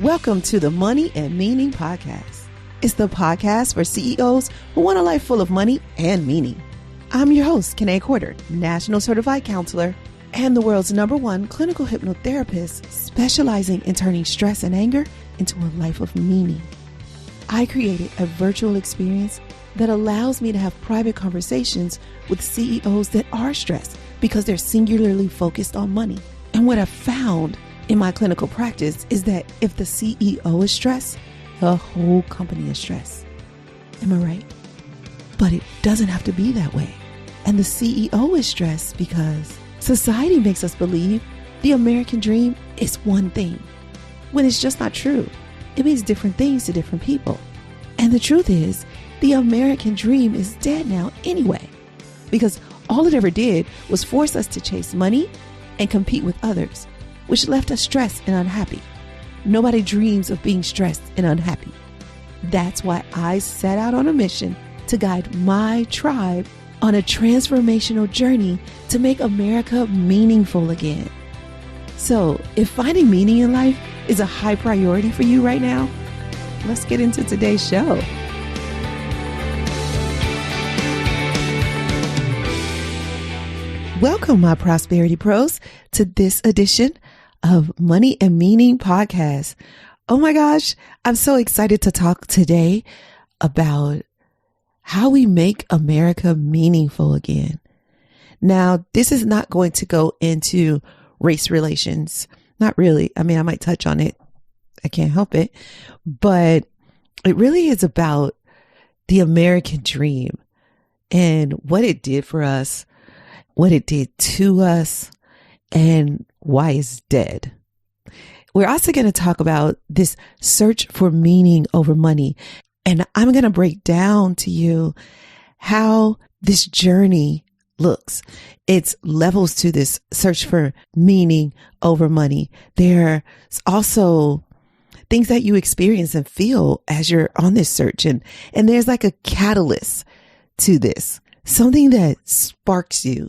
Welcome to the Money and Meaning Podcast. It's the podcast for CEOs who want a life full of money and meaning. I'm your host, Kanae Corder, National Certified Counselor and the world's #1 clinical hypnotherapist specializing in turning stress and anger into a life of meaning. I created a virtual experience that allows me to have private conversations with CEOs that are stressed because they're singularly focused on money. And what I've found in my clinical practice is that if the CEO is stressed, the whole company is stressed. Am I right? But it doesn't have to be that way. And the CEO is stressed because society makes us believe the American dream is one thing, when it's just not true. It means different things to different people. And the truth is, the American dream is dead now anyway, because all it ever did was force us to chase money and compete with others, which left us stressed and unhappy. Nobody dreams of being stressed and unhappy. That's why I set out on a mission to guide my tribe on a transformational journey to make America meaningful again. So, if finding meaning in life is a high priority for you right now, let's get into today's show. Welcome, my prosperity pros, to this edition of Money and Meaning Podcast. Oh my gosh, I'm so excited to talk today about how we make America meaningful again. Now, this is not going to go into race relations. Not really. I mean, I might touch on it. I can't help it. But it really is about the American dream and what it did for us, what it did to us, and why it's dead. We're also going to talk about this search for meaning over money. And I'm going to break down to you how this journey looks. It's levels to this search for meaning over money. There's also things that you experience and feel as you're on this search. And there's like a catalyst to this, something that sparks you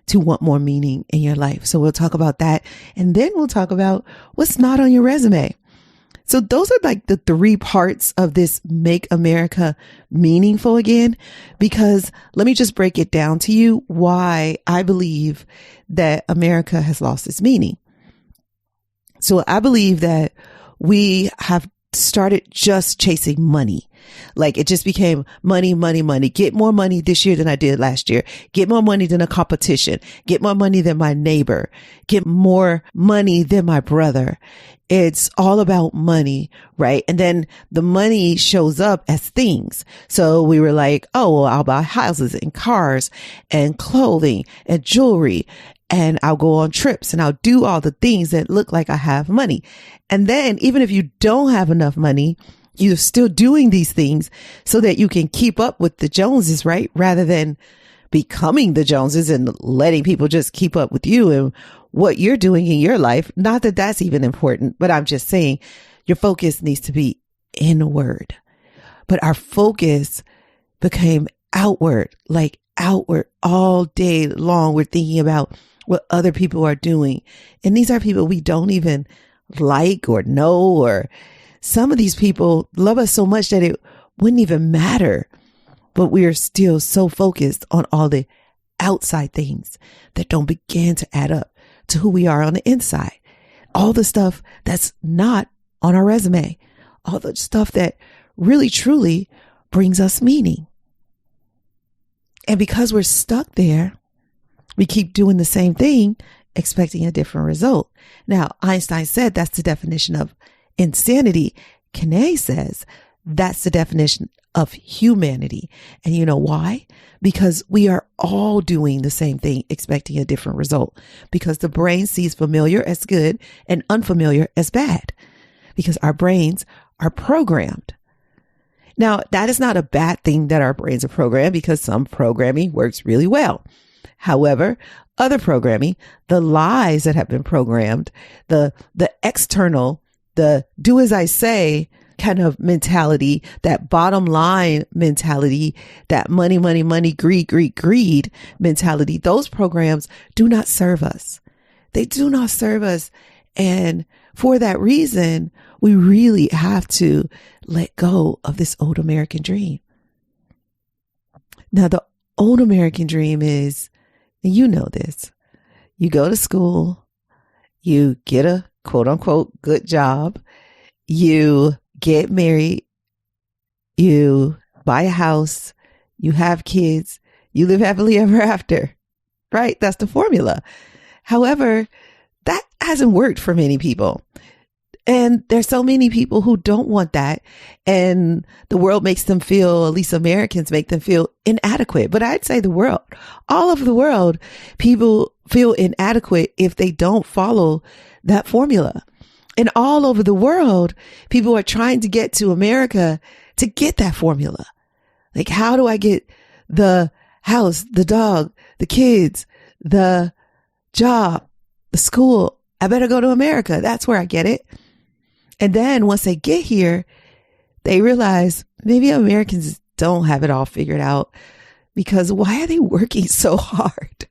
to want more meaning in your life. So we'll talk about that. And then we'll talk about what's not on your resume. So those are like the 3 parts of this Make America Meaningful Again, because let me just break it down to you why I believe that America has lost its meaning. So I believe that we have started just chasing money. Like it just became money, money, money. Get more money this year than I did last year. Get more money than a competition. Get more money than my neighbor. Get more money than my brother. It's all about money, right? And then the money shows up as things. So we were like, oh, well, I'll buy houses and cars and clothing and jewelry. And I'll go on trips and I'll do all the things that look like I have money. And then even if you don't have enough money, you're still doing these things so that you can keep up with the Joneses, right? Rather than becoming the Joneses and letting people just keep up with you and what you're doing in your life. Not that that's even important, but I'm just saying your focus needs to be inward. But our focus became outward, like outward all day long. We're thinking about what other people are doing. And these are people we don't even like or know, or some of these people love us so much that it wouldn't even matter. But we are still so focused on all the outside things that don't begin to add up to who we are on the inside. All the stuff that's not on our resume, all the stuff that really, truly brings us meaning. And because we're stuck there, we keep doing the same thing, expecting a different result. Now, Einstein said that's the definition of insanity. Kanae says that's the definition of humanity. And you know why? Because we are all doing the same thing, expecting a different result. Because the brain sees familiar as good and unfamiliar as bad. Because our brains are programmed. Now, that is not a bad thing that our brains are programmed, because some programming works really well. However, other programming, the lies that have been programmed, the external, the do as I say kind of mentality, that bottom line mentality, that money, money, money, greed, greed, greed mentality, those programs do not serve us. They do not serve us. And for that reason, we really have to let go of this old American dream. Now, the old American dream is, and you know this, you go to school, you get a quote unquote good job, you get married, you buy a house, you have kids, you live happily ever after, right? That's the formula. However, that hasn't worked for many people. And there's so many people who don't want that. And the world makes them feel, at least Americans make them feel inadequate. But I'd say the world, all over the world, people feel inadequate if they don't follow that formula. And all over the world, people are trying to get to America to get that formula. Like, how do I get the house, the dog, the kids, the job, the school? I better go to America. That's where I get it. And then once they get here, they realize maybe Americans don't have it all figured out, because why are they working so hard?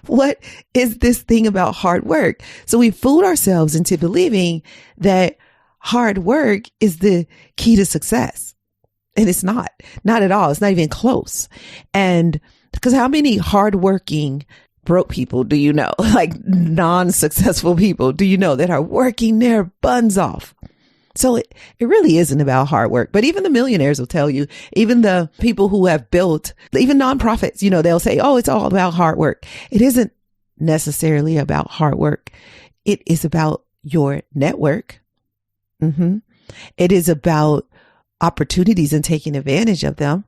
What is this thing about hard work? So we fooled ourselves into believing that hard work is the key to success. And it's not at all. It's not even close. And because how many hardworking broke people do you know, like non-successful people do you know that are working their buns off? So it really isn't about hard work. But even the millionaires will tell you, even the people who have built, even nonprofits, they'll say, oh, it's all about hard work. It isn't necessarily about hard work. It is about your network. It is about opportunities and taking advantage of them,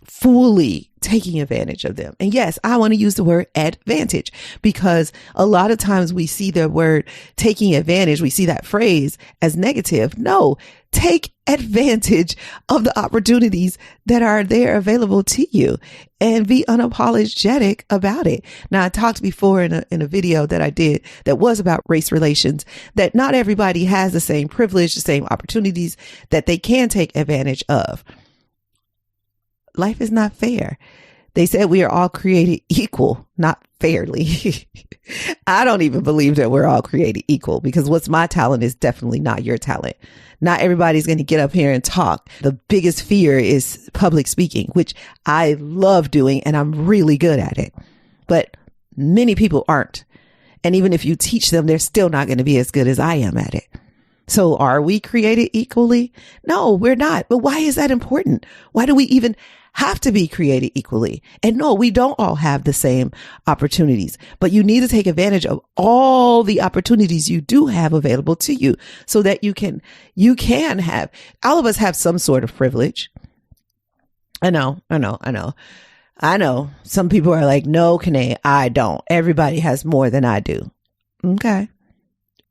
fully taking advantage of them. And yes, I want to use the word advantage, because a lot of times we see the word taking advantage, we see that phrase as negative. No, take advantage of the opportunities that are there available to you and be unapologetic about it. Now, I talked before in a video that I did that was about race relations, that not everybody has the same privilege, the same opportunities that they can take advantage of. Life is not fair. They said we are all created equal, not fairly. I don't even believe that we're all created equal, because what's my talent is definitely not your talent. Not everybody's going to get up here and talk. The biggest fear is public speaking, which I love doing and I'm really good at it. But many people aren't. And even if you teach them, they're still not going to be as good as I am at it. So are we created equally? No, we're not. But why is that important? Why do we even have to be created equally? And no, we don't all have the same opportunities, but you need to take advantage of all the opportunities you do have available to you, so that you can have, all of us have some sort of privilege. I know. Some people are like, no, Kanae, I don't. Everybody has more than I do. Okay.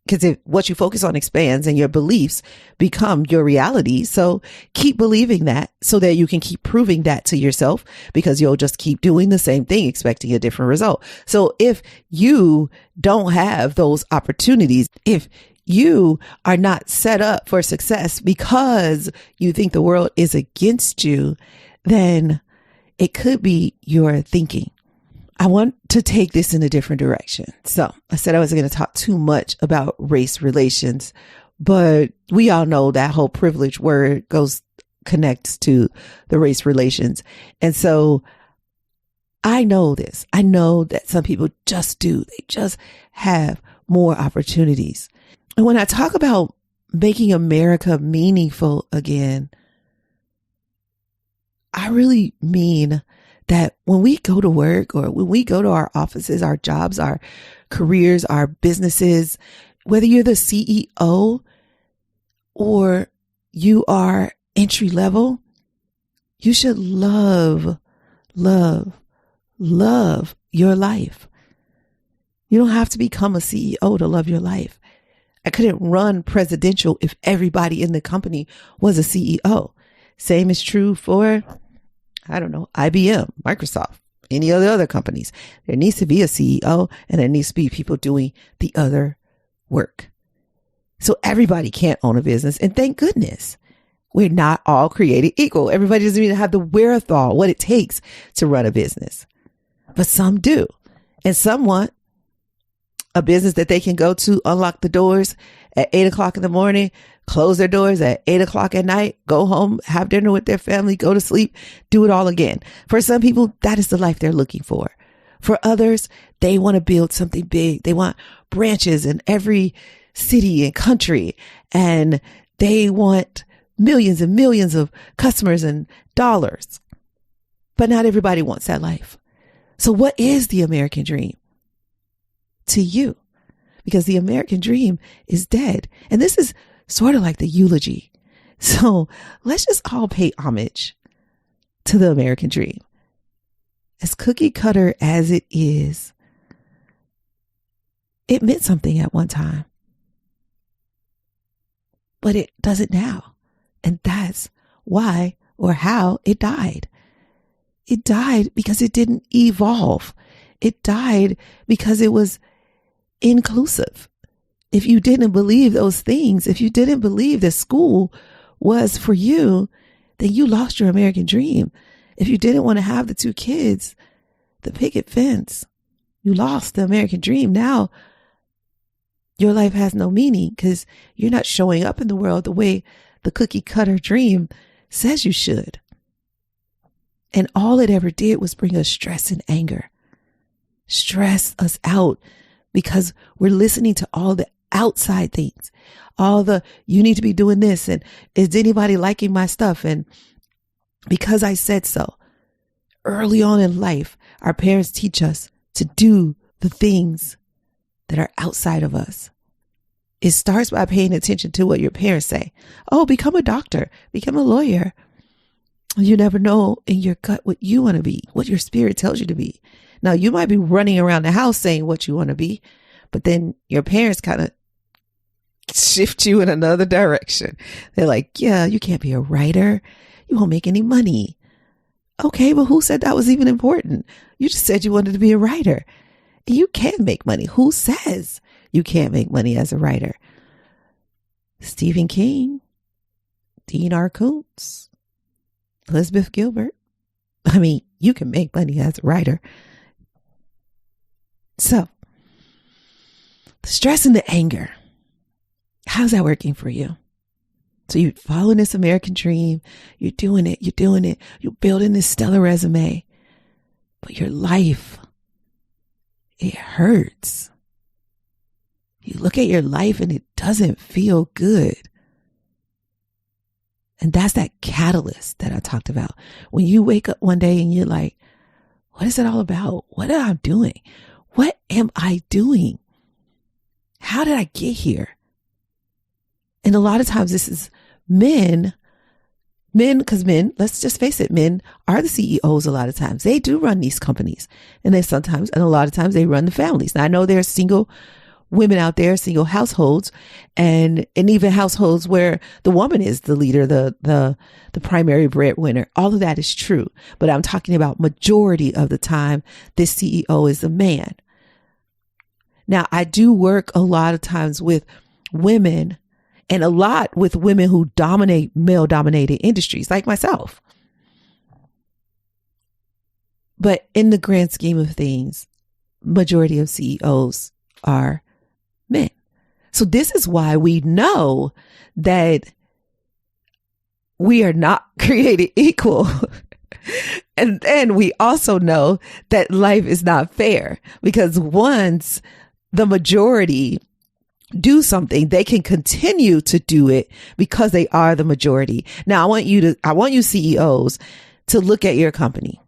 Because if what you focus on expands and your beliefs become your reality. So keep believing that, so that you can keep proving that to yourself, because you'll just keep doing the same thing, expecting a different result. So if you don't have those opportunities, if you are not set up for success because you think the world is against you, then it could be your thinking. I want to take this in a different direction. So I said I wasn't going to talk too much about race relations, but we all know that whole privilege word connects to the race relations. And so I know this. I know that some people just do. They just have more opportunities. And when I talk about making America meaningful again, I really mean that when we go to work, or when we go to our offices, our jobs, our careers, our businesses, whether you're the CEO or you are entry level, you should love your life. You don't have to become a CEO to love your life. I couldn't run presidential if everybody in the company was a CEO. Same is true for, I don't know, IBM, Microsoft, any of the other companies. There needs to be a CEO, and there needs to be people doing the other work. So everybody can't own a business. And thank goodness we're not all created equal. Everybody doesn't even have the wherewithal, what it takes to run a business. But some do. And some want a business that they can go to, unlock the doors at 8 o'clock in the morning, close their doors at 8 o'clock at night, go home, have dinner with their family, go to sleep, do it all again. For some people, that is the life they're looking for. For others, they want to build something big. They want branches in every city and country, and they want millions and millions of customers and dollars. But not everybody wants that life. So what is the American dream to you? Because the American dream is dead. And this is sort of like the eulogy. So let's just all pay homage to the American dream. As cookie cutter as it is, it meant something at one time. But it doesn't now. And that's why or how it died. It died because it didn't evolve. It died because it was inclusive. If you didn't believe those things, if you didn't believe that school was for you, then you lost your American dream. If you didn't want to have the 2 kids, the picket fence, you lost the American dream. Now your life has no meaning because you're not showing up in the world the way the cookie cutter dream says you should. And all it ever did was bring us stress and anger, stress us out because we're listening to all the outside things, all the, you need to be doing this. And is anybody liking my stuff? And because I said so, early on in life, our parents teach us to do the things that are outside of us. It starts by paying attention to what your parents say. Oh, become a doctor, become a lawyer. You never know in your gut what you want to be, what your spirit tells you to be. Now, you might be running around the house saying what you want to be, but then your parents kind of shift you in another direction. They're like, yeah, you can't be a writer. You won't make any money. Okay, but who said that was even important? You just said you wanted to be a writer. And you can make money. Who says you can't make money as a writer? Stephen King, Dean R. Koontz, Elizabeth Gilbert. I mean, you can make money as a writer. So, the stress and the anger, how's that working for you? So you're following this American dream. You're doing it. You're building this stellar resume. But your life, it hurts. You look at your life and it doesn't feel good. And that's that catalyst that I talked about. When you wake up one day and you're like, what is it all about? What am I doing? What am I doing? How did I get here? And a lot of times this is men, because men, let's just face it, men are the CEOs a lot of times. They do run these companies. And a lot of times they run the families. Now I know there are single women out there, single households, and even households where the woman is the leader, the primary breadwinner. All of that is true. But I'm talking about majority of the time, this CEO is a man. Now I do work a lot of times with women, and a lot with women who dominate male-dominated industries like myself. But in the grand scheme of things, majority of CEOs are men. So this is why we know that we are not created equal. And then we also know that life is not fair, because once the majority do something, they can continue to do it because they are the majority. Now, I want you CEOs to look at your company.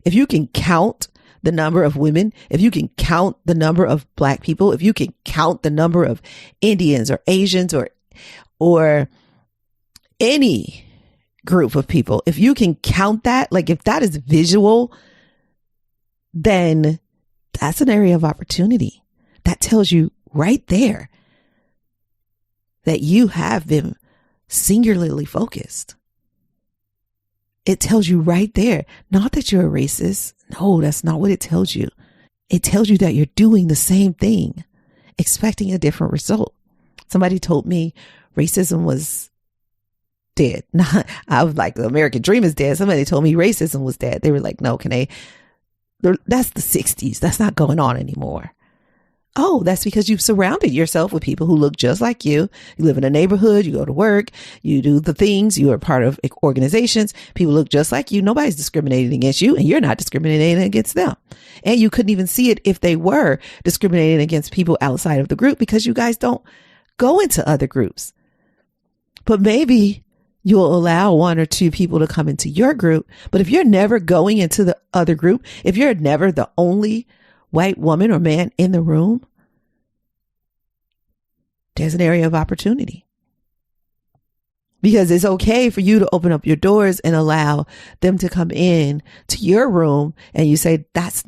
If you can count the number of women, if you can count the number of Black people, if you can count the number of Indians or Asians or any group of people, if you can count that, like if that is visual, then that's an area of opportunity. That tells you right there that you have been singularly focused. It tells you right there, not that you're a racist. No, that's not what it tells you. It tells you that you're doing the same thing, expecting a different result. Somebody told me racism was dead. I was like, the American dream is dead. Somebody told me racism was dead. They were like, no, that's the 60s. That's not going on anymore. Oh, that's because you've surrounded yourself with people who look just like you. You live in a neighborhood, you go to work, you do the things, you are part of organizations. People look just like you. Nobody's discriminating against you, and you're not discriminating against them. And you couldn't even see it if they were discriminating against people outside of the group because you guys don't go into other groups. But maybe you'll allow one or two people to come into your group. But if you're never going into the other group, if you're never the only white woman or man in the room, there's an area of opportunity. Because it's okay for you to open up your doors and allow them to come in to your room, and you say that's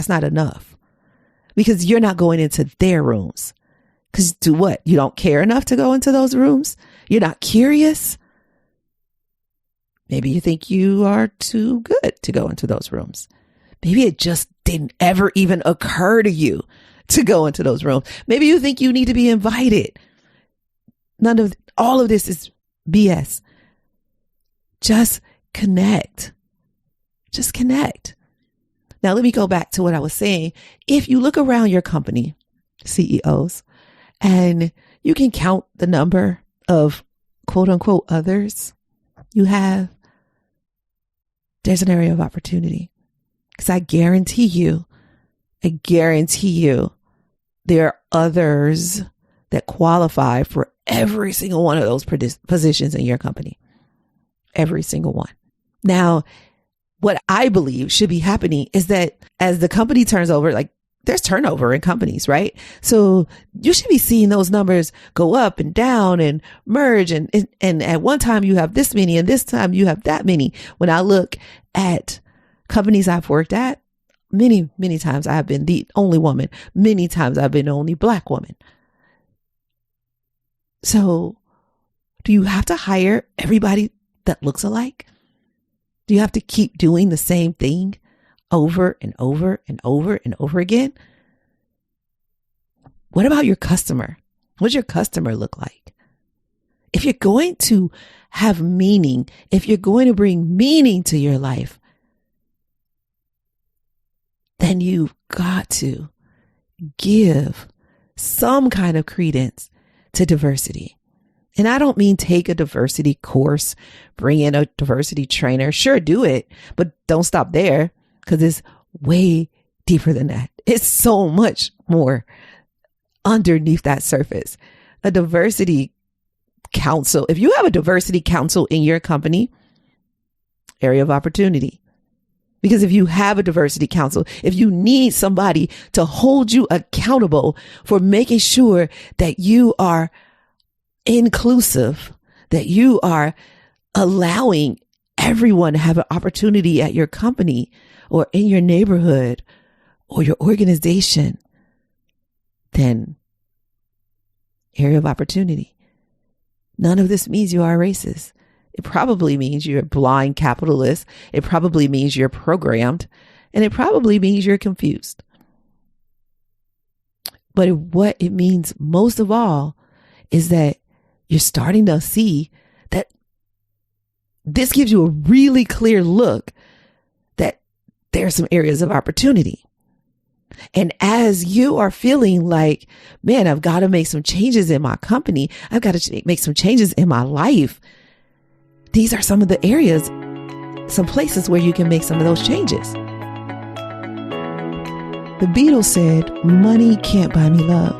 not enough because you're not going into their rooms. Because do what? You don't care enough to go into those rooms? You're not curious? Maybe you think you are too good to go into those rooms. Maybe it just didn't ever even occur to you to go into those rooms. Maybe you think you need to be invited. All of this is BS. Just connect. Just connect. Now, let me go back to what I was saying. If you look around your company, CEOs, and you can count the number of quote unquote others you have, there's an area of opportunity. Because I guarantee you, there are others that qualify for every single one of those positions in your company. Every single one. Now, what I believe should be happening is that as the company turns over, like there's turnover in companies, right? So you should be seeing those numbers go up and down and merge. And at one time you have this many and this time you have that many. When I look at companies I've worked at, many, many times I have been the only woman. Many times I've been the only Black woman. So do you have to hire everybody that looks alike? Do you have to keep doing the same thing over and over and over and over again? What about your customer? What's your customer look like? If you're going to have meaning, if you're going to bring meaning to your life, then you've got to give some kind of credence to diversity. And I don't mean take a diversity course, bring in a diversity trainer. Sure, do it, but don't stop there because it's way deeper than that. It's so much more underneath that surface. A diversity council. If you have a diversity council in your company, area of opportunity. Because if you have a diversity council, if you need somebody to hold you accountable for making sure that you are inclusive, that you are allowing everyone to have an opportunity at your company or in your neighborhood or your organization, then area of opportunity. None of this means you are racist. It probably means you're a blind capitalist. It probably means you're programmed, and it probably means you're confused. But what it means most of all is that you're starting to see that this gives you a really clear look that there are some areas of opportunity. And as you are feeling like, man, I've got to make some changes in my company, I've got to make some changes in my life, these are some of the areas, some places where you can make some of those changes. The Beatles said, money can't buy me love.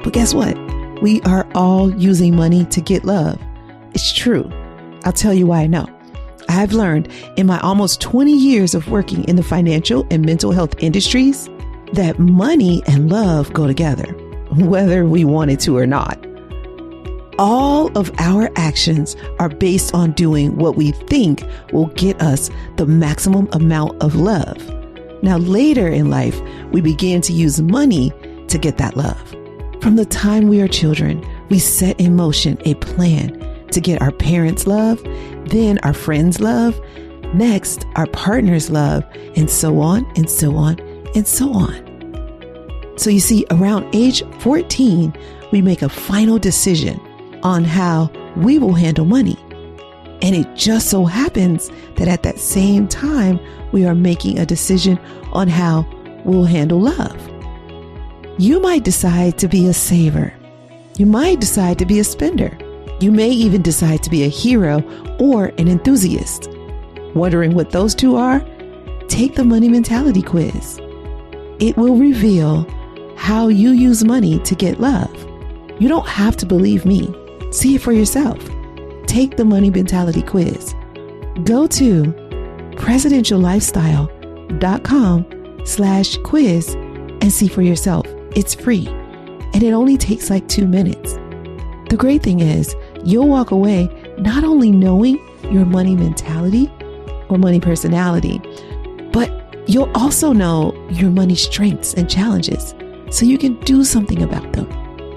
But guess what? We are all using money to get love. It's true. I'll tell you why I know. I've learned in my almost 20 years of working in the financial and mental health industries that money and love go together, whether we wanted to or not. All of our actions are based on doing what we think will get us the maximum amount of love. Now, later in life, we begin to use money to get that love. From the time we are children, we set in motion a plan to get our parents' love, then our friends' love, next our partner's love, and so on and so on and so on. So you see, around age 14, we make a final decision on how we will handle money. And it just so happens that at that same time, we are making a decision on how we'll handle love. You might decide to be a saver. You might decide to be a spender. You may even decide to be a hero or an enthusiast. Wondering what those two are? Take the Money Mentality quiz. It will reveal how you use money to get love. You don't have to believe me. See it for yourself. Take the Money Mentality quiz. Go to presidentiallifestyle.com/quiz and see for yourself. It's free and it only takes like 2 minutes. The great thing is you'll walk away not only knowing your money mentality or money personality, but you'll also know your money strengths and challenges so you can do something about them.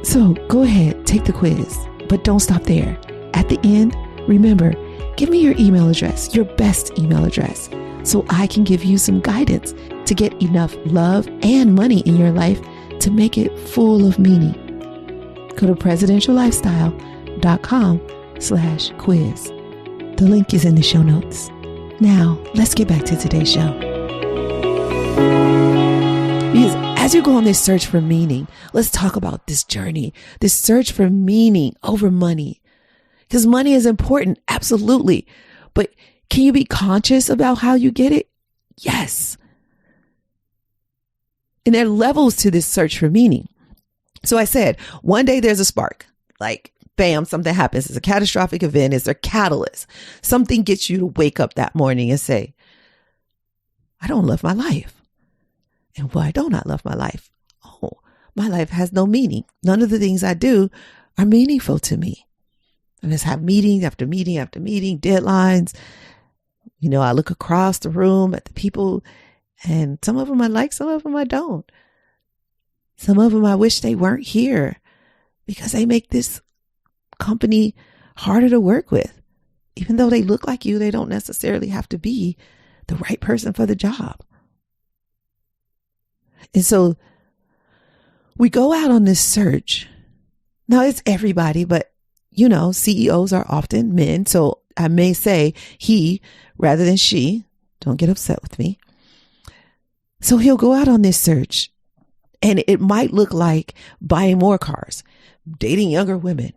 So go ahead, take the quiz, but don't stop there. At the end, remember, give me your email address, your best email address, so I can give you some guidance to get enough love and money in your life to make it full of meaning. Go to presidentiallifestyle.com/quiz. The link is in the show notes. Now, let's get back to today's show. Because as you go on this search for meaning, let's talk about this journey, this search for meaning over money. Because money is important, absolutely. But can you be conscious about how you get it? Yes. And there are levels to this search for meaning. So I said, one day there's a spark, like bam, something happens. It's a catastrophic event. It's a catalyst. Something gets you to wake up that morning and say, I don't love my life. And why don't I love my life? Oh, my life has no meaning. None of the things I do are meaningful to me. I just have meeting after meeting after meeting, deadlines. You know, I look across the room at the people and some of them I like, some of them I don't. Some of them I wish they weren't here because they make this company harder to work with. Even though they look like you, they don't necessarily have to be the right person for the job. And so we go out on this search. Now it's everybody, but you know, CEOs are often men. So I may say he rather than she. Don't get upset with me. So he'll go out on this search and it might look like buying more cars, dating younger women.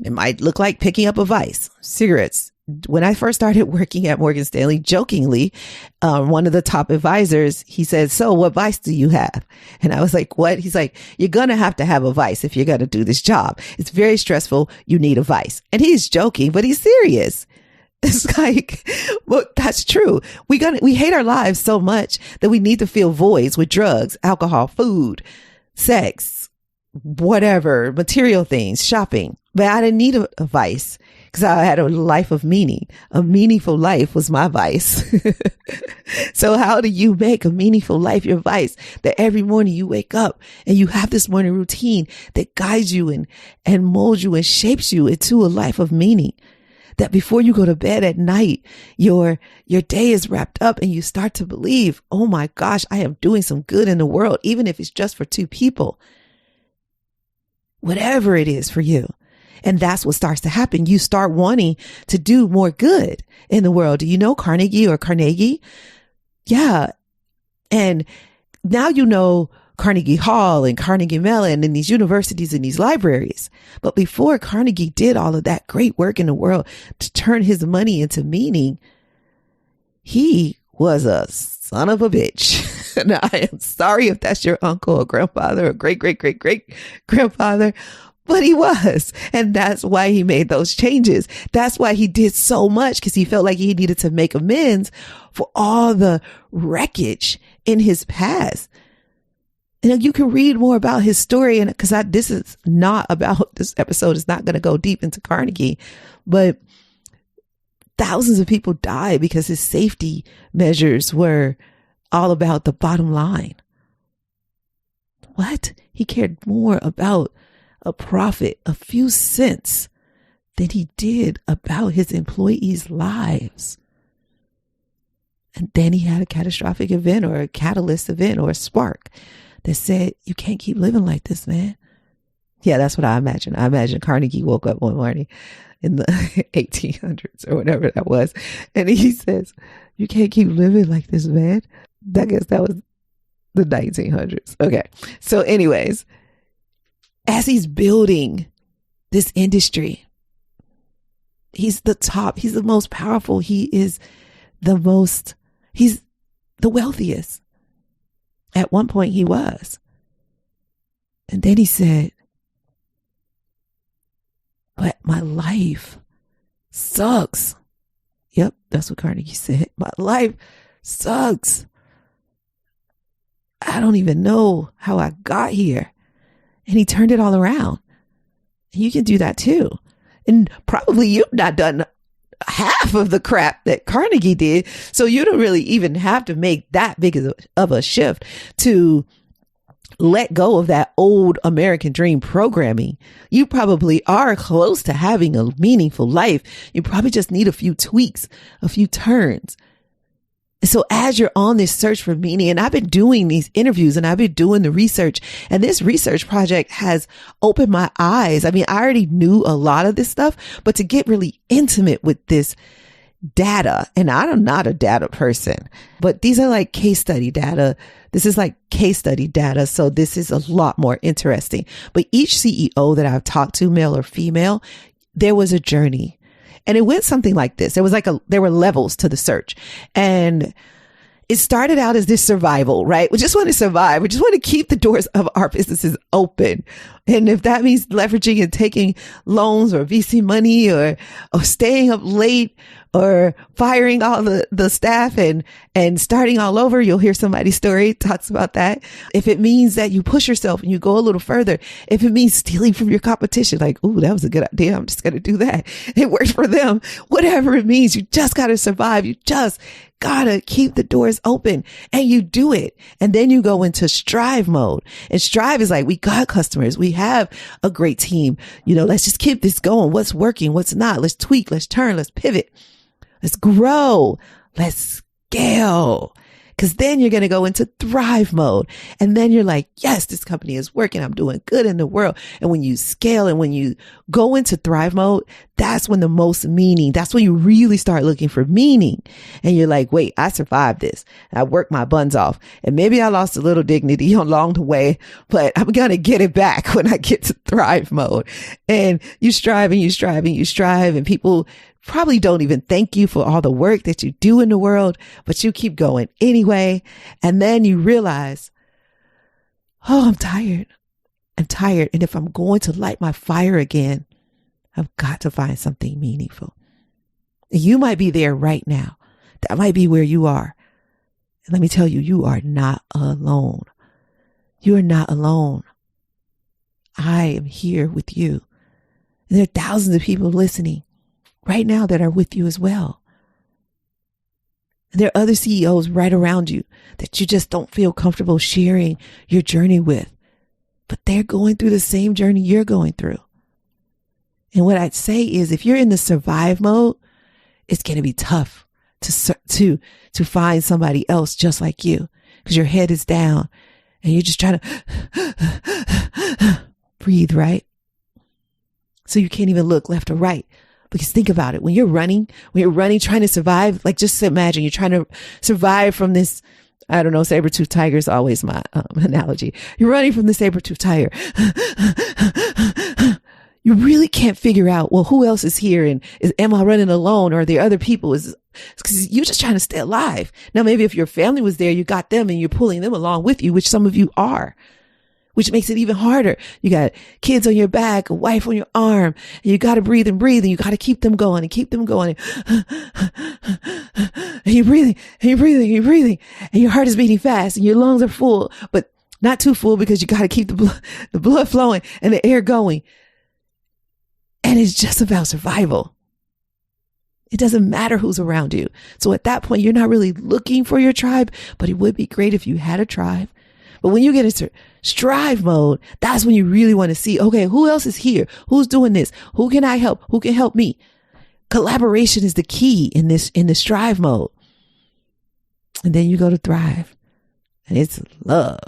It might look like picking up a vice, cigarettes. When I first started working at Morgan Stanley, jokingly, one of the top advisors, he said, so what vice do you have? And I was like, what? He's like, you're going to have a vice if you're going to do this job. It's very stressful. You need a vice. And he's joking, but he's serious. It's like, well, that's true. We hate our lives so much that we need to fill voids with drugs, alcohol, food, sex, whatever, material things, shopping. But I didn't need a vice because I had a life of meaning. A meaningful life was my vice. So how do you make a meaningful life your vice? That every morning you wake up and you have this morning routine that guides you and molds you and shapes you into a life of meaning. That before you go to bed at night, your day is wrapped up and you start to believe, oh my gosh, I am doing some good in the world, even if it's just for 2 people. Whatever it is for you. And that's what starts to happen. You start wanting to do more good in the world. Do you know Carnegie? Yeah. And now you know Carnegie Hall and Carnegie Mellon and these universities and these libraries. But before Carnegie did all of that great work in the world to turn his money into meaning, he was a son of a bitch. Now, I am sorry if that's your uncle or grandfather or great grandfather, but he was. And that's why he made those changes. That's why he did so much, because he felt like he needed to make amends for all the wreckage in his past. And you can read more about his story. And because this episode is not going to go deep into Carnegie, but thousands of people died because his safety measures were all about the bottom line. What? He cared more about a profit, a few cents, than he did about his employees' lives. And then he had a catastrophic event or a catalyst event or a spark that said, you can't keep living like this, man. Yeah, that's what I imagine. I imagine Carnegie woke up one morning in the 1800s or whatever that was. And he says, you can't keep living like this, man. I guess that was The 1900s. Okay. So anyways, as he's building this industry, he's the top. He's the most powerful. He's the wealthiest. At one point he was. And then he said, but my life sucks. Yep, that's what Carnegie said. My life sucks. I don't even know how I got here. And he turned it all around. You can do that too. And probably you've not done half of the crap that Carnegie did. So you don't really even have to make that big of a shift to let go of that old American dream programming. You probably are close to having a meaningful life. You probably just need a few tweaks, a few turns. And so as you're on this search for meaning, and I've been doing these interviews and I've been doing the research, and this research project has opened my eyes. I mean, I already knew a lot of this stuff, but to get really intimate with this data, and I'm not a data person, but these are like case study data. This is like case study data. So this is a lot more interesting. But each CEO that I've talked to, male or female, there was a journey. And it went something like this. There were levels to the search. And it started out as this survival, right? We just want to survive. We just want to keep the doors of our businesses open. And if that means leveraging and taking loans or VC money or staying up late or firing all the staff and starting all over, you'll hear somebody's story talks about that. If it means that you push yourself and you go a little further, if it means stealing from your competition, like, ooh, that was a good idea. I'm just going to do that. It worked for them. Whatever it means, you just got to survive. You just gotta keep the doors open, and you do it. And then you go into strive mode, and strive is like, we got customers. We have a great team. Let's just keep this going. What's working? What's not? Let's tweak. Let's turn. Let's pivot. Let's grow. Let's scale. Because then you're going to go into thrive mode. And then you're like, yes, this company is working. I'm doing good in the world. And when you scale and when you go into thrive mode, that's when the most meaning, that's when you really start looking for meaning. And you're like, wait, I survived this. I worked my buns off. And maybe I lost a little dignity along the way, but I'm going to get it back when I get to thrive mode. And you strive and you strive and you strive, and people probably don't even thank you for all the work that you do in the world, but you keep going anyway. And then you realize, oh, I'm tired. I'm tired. And if I'm going to light my fire again, I've got to find something meaningful. You might be there right now. That might be where you are. And let me tell you, you are not alone. You are not alone. I am here with you. And there are thousands of people listening right now that are with you as well. And there are other CEOs right around you that you just don't feel comfortable sharing your journey with, but they're going through the same journey you're going through. And what I'd say is, if you're in the survive mode, it's going to be tough to find somebody else just like you, because your head is down and you're just trying to breathe, right? So you can't even look left or right. Because think about it. When you're running, trying to survive, like just imagine you're trying to survive from this, I don't know, saber-toothed tiger is always my analogy. You're running from the saber-toothed tiger. You really can't figure out, well, who else is here? And am I running alone, or are there other people? Because you're just trying to stay alive. Now, maybe if your family was there, you got them and you're pulling them along with you, which some of you are, which makes it even harder. You got kids on your back, a wife on your arm, and you got to breathe, and you got to keep them going and keep them going. And you're breathing, and your heart is beating fast, and your lungs are full, but not too full, because you got to keep the blood flowing and the air going. And it's just about survival. It doesn't matter who's around you. So at that point, you're not really looking for your tribe, but it would be great if you had a tribe. But when you get into strive mode, that's when you really want to see, okay, who else is here? Who's doing this? Who can I help? Who can help me? Collaboration is the key in the strive mode. And then you go to thrive, and it's love.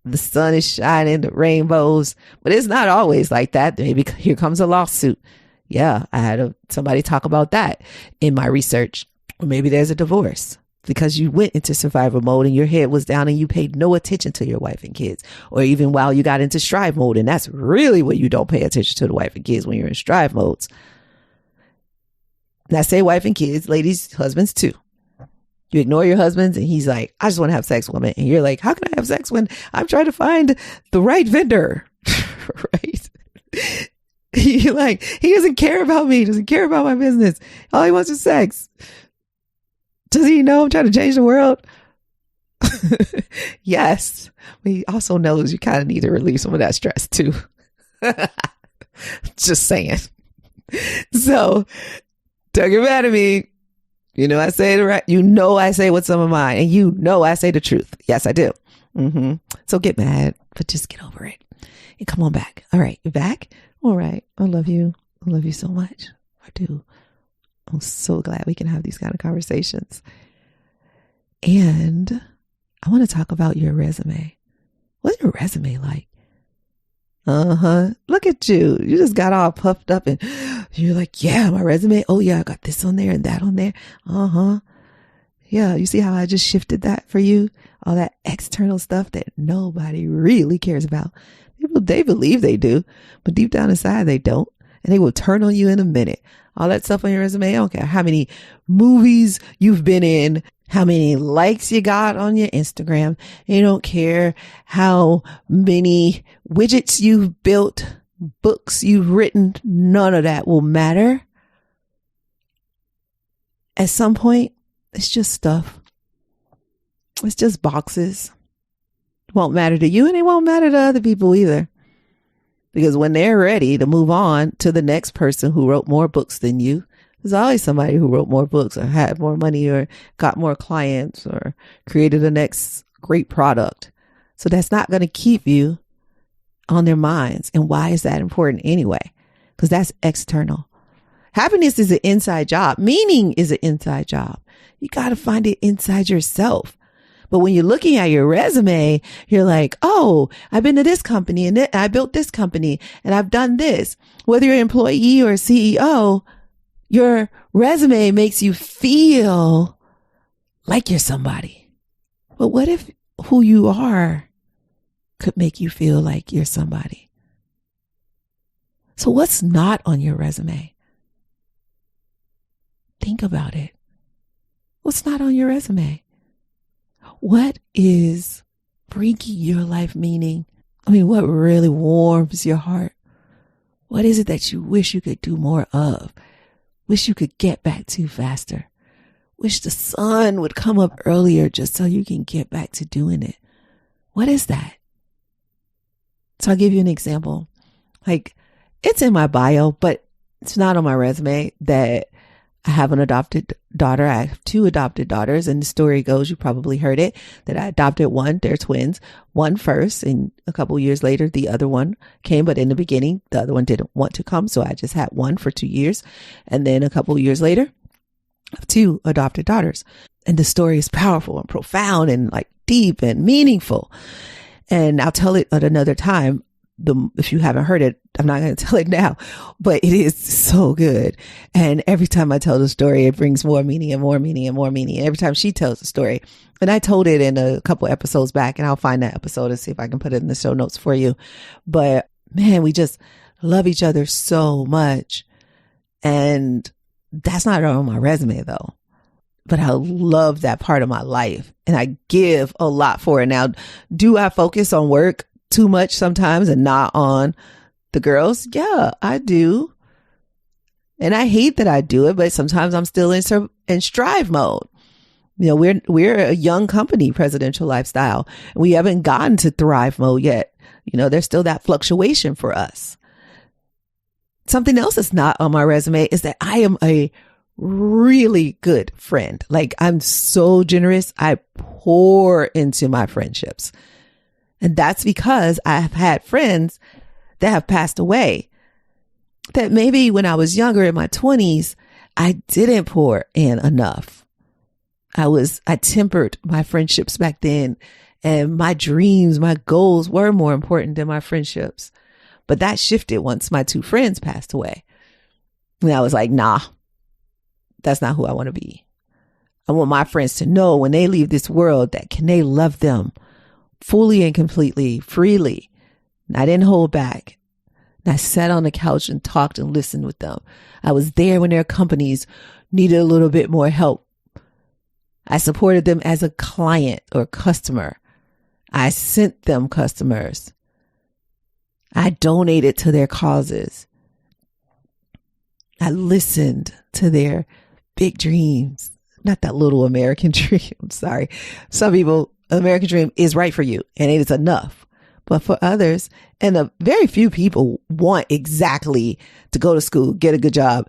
The sun is shining, the rainbows, but it's not always like that. Maybe here comes a lawsuit. Yeah, I had somebody talk about that in my research. Or maybe there's a divorce. because you went into survival mode and your head was down and you paid no attention to your wife and kids, or even while you got into strive mode. And that's really when you don't pay attention to the wife and kids, when you're in strive modes. And I say wife and kids, ladies, husbands too. You ignore your husbands and he's like, I just want to have sex with him. And you're like, how can I have sex when I'm trying to find the right vendor? Right? You're like, he doesn't care about me. He doesn't care about my business. All he wants is sex. Does he know I'm trying to change the world? Yes. But he also knows you kind of need to relieve some of that stress too. Just saying. So don't get mad at me. I say the right. I say what's on my mind, and I say the truth. Yes, I do. So get mad, but just get over it and come on back. All right, you're back. All right, I love you. I love you so much. I do. I'm so glad we can have these kind of conversations. And I want to talk about your resume. What's your resume like? Look at you. You just got all puffed up and you're like, yeah, my resume. Oh yeah, I got this on there and that on there. Yeah. You see how I just shifted that for you? All that external stuff that nobody really cares about. People, they believe they do, but deep down inside they don't. And they will turn on you in a minute. All that stuff on your resume. I don't care how many movies you've been in, how many likes you got on your Instagram. You don't care how many widgets you've built, books you've written. None of that will matter. At some point, it's just stuff. It's just boxes. It won't matter to you and it won't matter to other people either. Because when they're ready to move on to the next person who wrote more books than you, there's always somebody who wrote more books or had more money or got more clients or created the next great product. So that's not going to keep you on their minds. And why is that important anyway? Because that's external. Happiness is an inside job. Meaning is an inside job. You got to find it inside yourself. But when you're looking at your resume, you're like, oh, I've been to this company and I built this company and I've done this. Whether you're an employee or a CEO, your resume makes you feel like you're somebody. But what if who you are could make you feel like you're somebody? So what's not on your resume? Think about it. What's not on your resume? What is bringing your life meaning? What really warms your heart? What is it that you wish you could do more of? Wish you could get back to faster? Wish the sun would come up earlier just so you can get back to doing it? What is that? So I'll give you an example. It's in my bio, but it's not on my resume that I have an adopted daughter. I have 2 adopted daughters, and the story goes, you probably heard it, that I adopted one. They're twins. One first, and a couple years later, the other one came. But in the beginning, the other one didn't want to come, so I just had one for 2 years. And then a couple years later, I have 2 adopted daughters. And the story is powerful and profound and deep and meaningful. And I'll tell it at another time. If you haven't heard it, I'm not going to tell it now, but it is so good. And every time I tell the story, it brings more meaning and more meaning and more meaning. And every time she tells the story, and I told it in a couple episodes back, and I'll find that episode and see if I can put it in the show notes for you. But man, we just love each other so much. And that's not on my resume though. But I love that part of my life and I give a lot for it. Now, do I focus on work too much sometimes and not on the girls? Yeah, I do. And I hate that I do it, but sometimes I'm still in strive mode. We're a young company, Presidential Lifestyle. And we haven't gotten to thrive mode yet. There's still that fluctuation for us. Something else that's not on my resume is that I am a really good friend. I'm so generous. I pour into my friendships. And that's because I've had friends that have passed away that maybe when I was younger in my 20s, I didn't pour in enough. I tempered my friendships back then, and my dreams, my goals were more important than my friendships. But that shifted once my 2 friends passed away. And I was like, nah, that's not who I want to be. I want my friends to know when they leave this world that can they love them fully and completely, freely. And I didn't hold back. And I sat on the couch and talked and listened with them. I was there when their companies needed a little bit more help. I supported them as a client or customer. I sent them customers. I donated to their causes. I listened to their big dreams. Not that little American dream. I'm sorry. Some people, American dream is right for you and it is enough. But for others, and a very few people want exactly to go to school, get a good job,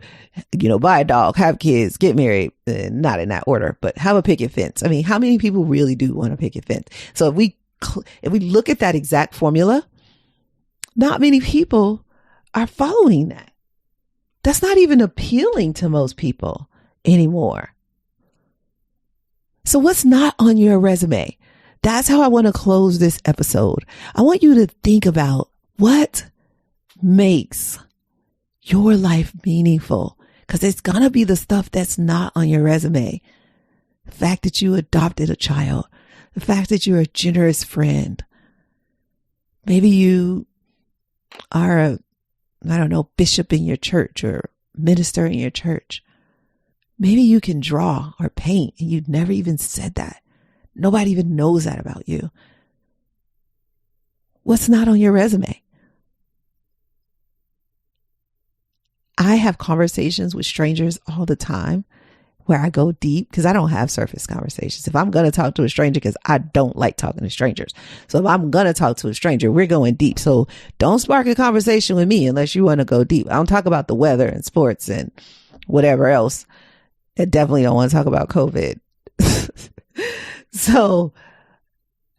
buy a dog, have kids, get married, not in that order, but have a picket fence. I mean, how many people really do want a picket fence? So if we look at that exact formula, not many people are following that. That's not even appealing to most people anymore. So what's not on your resume? That's how I want to close this episode. I want you to think about what makes your life meaningful, because it's going to be the stuff that's not on your resume. The fact that you adopted a child, the fact that you're a generous friend. Maybe you are bishop in your church or minister in your church. Maybe you can draw or paint and you've never even said that. Nobody even knows that about you. What's not on your resume? I have conversations with strangers all the time where I go deep because I don't have surface conversations. If I'm going to talk to a stranger, because I don't like talking to strangers. So if I'm going to talk to a stranger, we're going deep. So don't spark a conversation with me unless you want to go deep. I don't talk about the weather and sports and whatever else. I definitely don't want to talk about COVID. So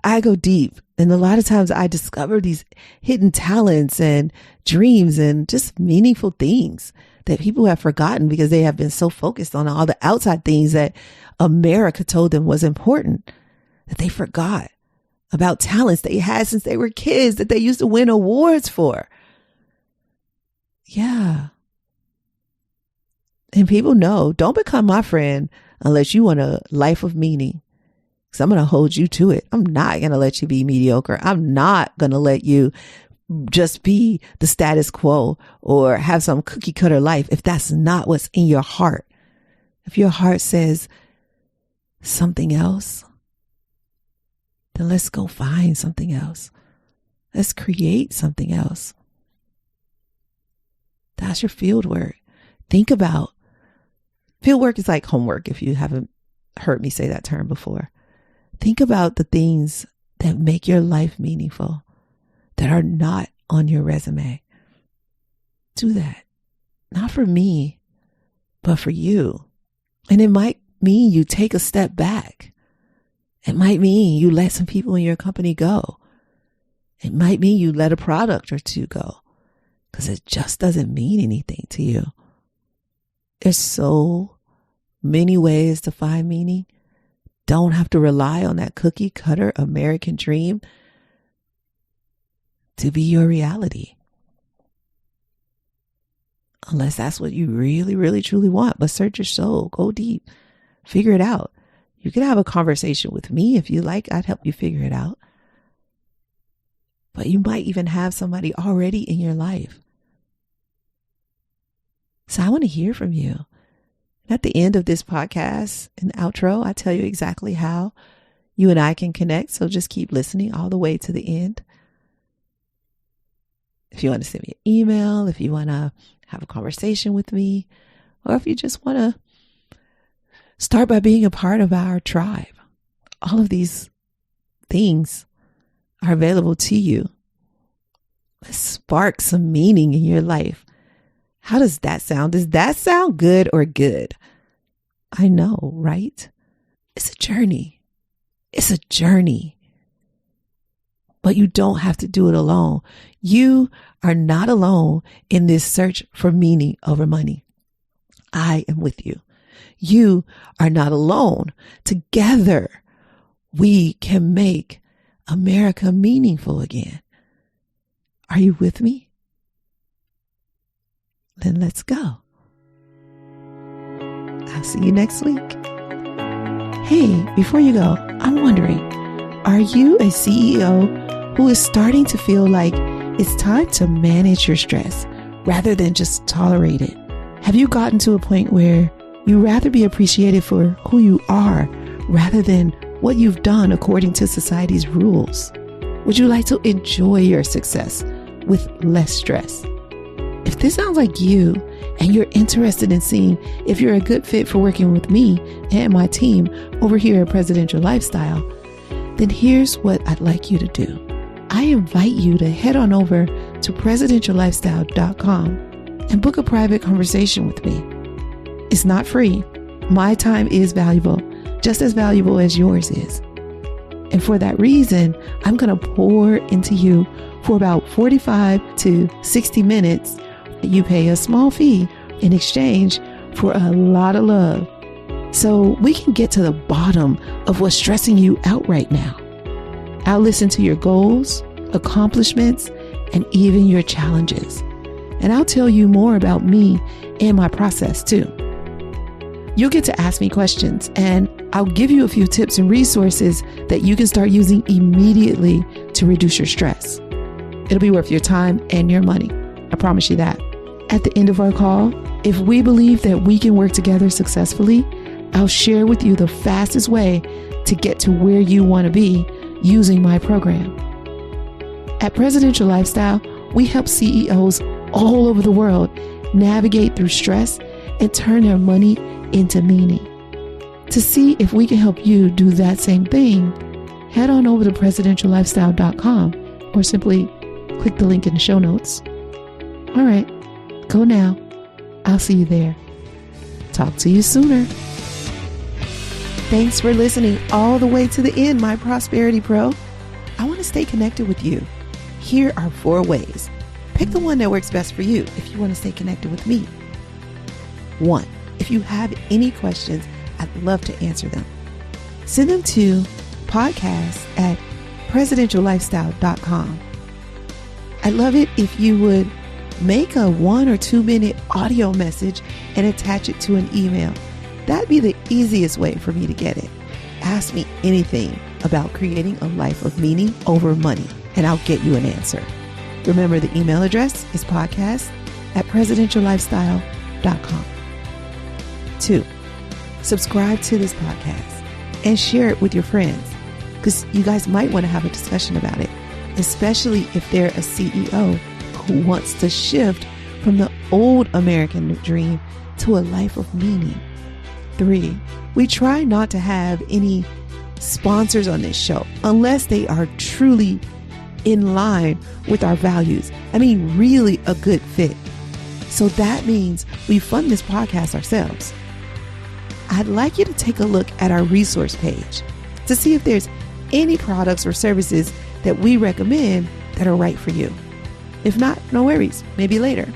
I go deep. And a lot of times I discover these hidden talents and dreams and just meaningful things that people have forgotten because they have been so focused on all the outside things that America told them was important, that they forgot about talents they had since they were kids that they used to win awards for. Yeah. And people know, don't become my friend unless you want a life of meaning. Because I'm going to hold you to it. I'm not going to let you be mediocre. I'm not going to let you just be the status quo or have some cookie cutter life if that's not what's in your heart. If your heart says something else, then let's go find something else. Let's create something else. That's your field work. Think about field work is like homework if you haven't heard me say that term before. Think about the things that make your life meaningful that are not on your resume. Do that. Not for me, but for you. And it might mean you take a step back. It might mean you let some people in your company go. It might mean you let a product or two go because it just doesn't mean anything to you. There's so many ways to find meaning. Don't have to rely on that cookie cutter American dream to be your reality. Unless that's what you really, really, truly want. But search your soul. Go deep. Figure it out. You can have a conversation with me if you like. I'd help you figure it out. But you might even have somebody already in your life. So I want to hear from you. At the end of this podcast and outro, I tell you exactly how you and I can connect. So just keep listening all the way to the end. If you want to send me an email, if you want to have a conversation with me, or if you just want to start by being a part of our tribe, all of these things are available to you. Let's spark some meaning in your life. How does that sound? Does that sound good or good? I know, right? It's a journey. It's a journey. But you don't have to do it alone. You are not alone in this search for meaning over money. I am with you. You are not alone. Together, we can make America meaningful again. Are you with me? Then let's go. I'll see you next week. Hey, before you go, I'm wondering, are you a CEO who is starting to feel like it's time to manage your stress rather than just tolerate it? Have you gotten to a point where you rather be appreciated for who you are rather than what you've done according to society's rules? Would you like to enjoy your success with less stress? If this sounds like you and you're interested in seeing if you're a good fit for working with me and my team over here at Presidential Lifestyle, then here's what I'd like you to do. I invite you to head on over to presidentiallifestyle.com and book a private conversation with me. It's not free. My time is valuable, just as valuable as yours is. And for that reason, I'm going to pour into you for about 45 to 60 minutes. You pay a small fee in exchange for a lot of love, so we can get to the bottom of what's stressing you out right now. I'll listen to your goals, accomplishments, and even your challenges. And I'll tell you more about me and my process too. You'll get to ask me questions, and I'll give you a few tips and resources that you can start using immediately to reduce your stress. It'll be worth your time and your money. I promise you that. At the end of our call, if we believe that we can work together successfully, I'll share with you the fastest way to get to where you want to be using my program. At Presidential Lifestyle, we help CEOs all over the world navigate through stress and turn their money into meaning. To see if we can help you do that same thing, head on over to presidentiallifestyle.com or simply click the link in the show notes. All right, go now. I'll see you there. Talk to you sooner. Thanks for listening all the way to the end, my Prosperity Pro. I want to stay connected with you. Here are 4 ways. Pick the one that works best for you if you want to stay connected with me. 1, if you have any questions, I'd love to answer them. Send them to podcast@presidentiallifestyle.com. I'd love it if you would make a 1 or 2 minute audio message and attach it to an email. That'd be the easiest way for me to get it. Ask me anything about creating a life of meaning over money, and I'll get you an answer. Remember, the email address is podcast@presidentiallifestyle.com. 2, subscribe to this podcast and share it with your friends, because you guys might want to have a discussion about it, especially if they're a CEO who wants to shift from the old American dream to a life of meaning. 3, we try not to have any sponsors on this show unless they are truly in line with our values. I mean, really a good fit. So that means we fund this podcast ourselves. I'd like you to take a look at our resource page to see if there's any products or services that we recommend that are right for you. If not, no worries, maybe later.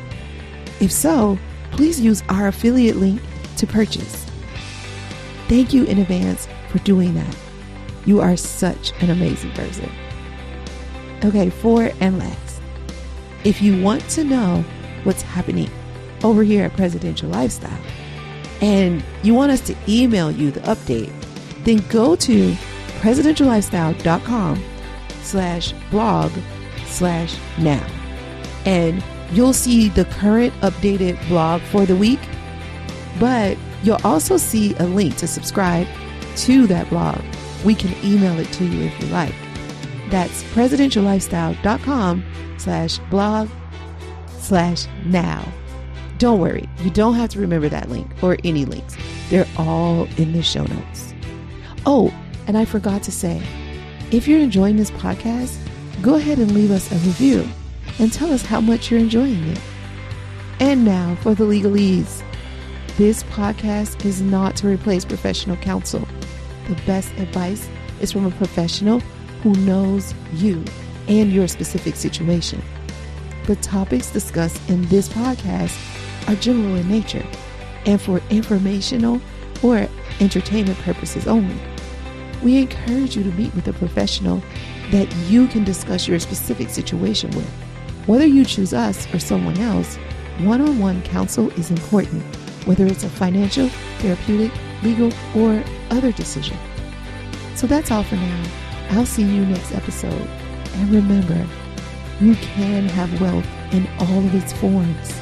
If so, please use our affiliate link to purchase. Thank you in advance for doing that. You are such an amazing person. Okay, 4 and last, if you want to know what's happening over here at Presidential Lifestyle and you want us to email you the update, then go to presidentiallifestyle.com/blog/now. And you'll see the current updated blog for the week, but you'll also see a link to subscribe to that blog. We can email it to you if you like. That's presidentiallifestyle.com/blog/now. Don't worry, you don't have to remember that link or any links. They're all in the show notes. Oh, and I forgot to say, if you're enjoying this podcast, go ahead and leave us a review and tell us how much you're enjoying it. And now for the legalese. This podcast is not to replace professional counsel. The best advice is from a professional who knows you and your specific situation. The topics discussed in this podcast are general in nature and for informational or entertainment purposes only. We encourage you to meet with a professional that you can discuss your specific situation with. Whether you choose us or someone else, one-on-one counsel is important, whether it's a financial, therapeutic, legal, or other decision. So that's all for now. I'll see you next episode. And remember, you can have wealth in all of its forms.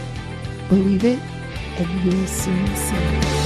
Believe it, and you'll soon see it.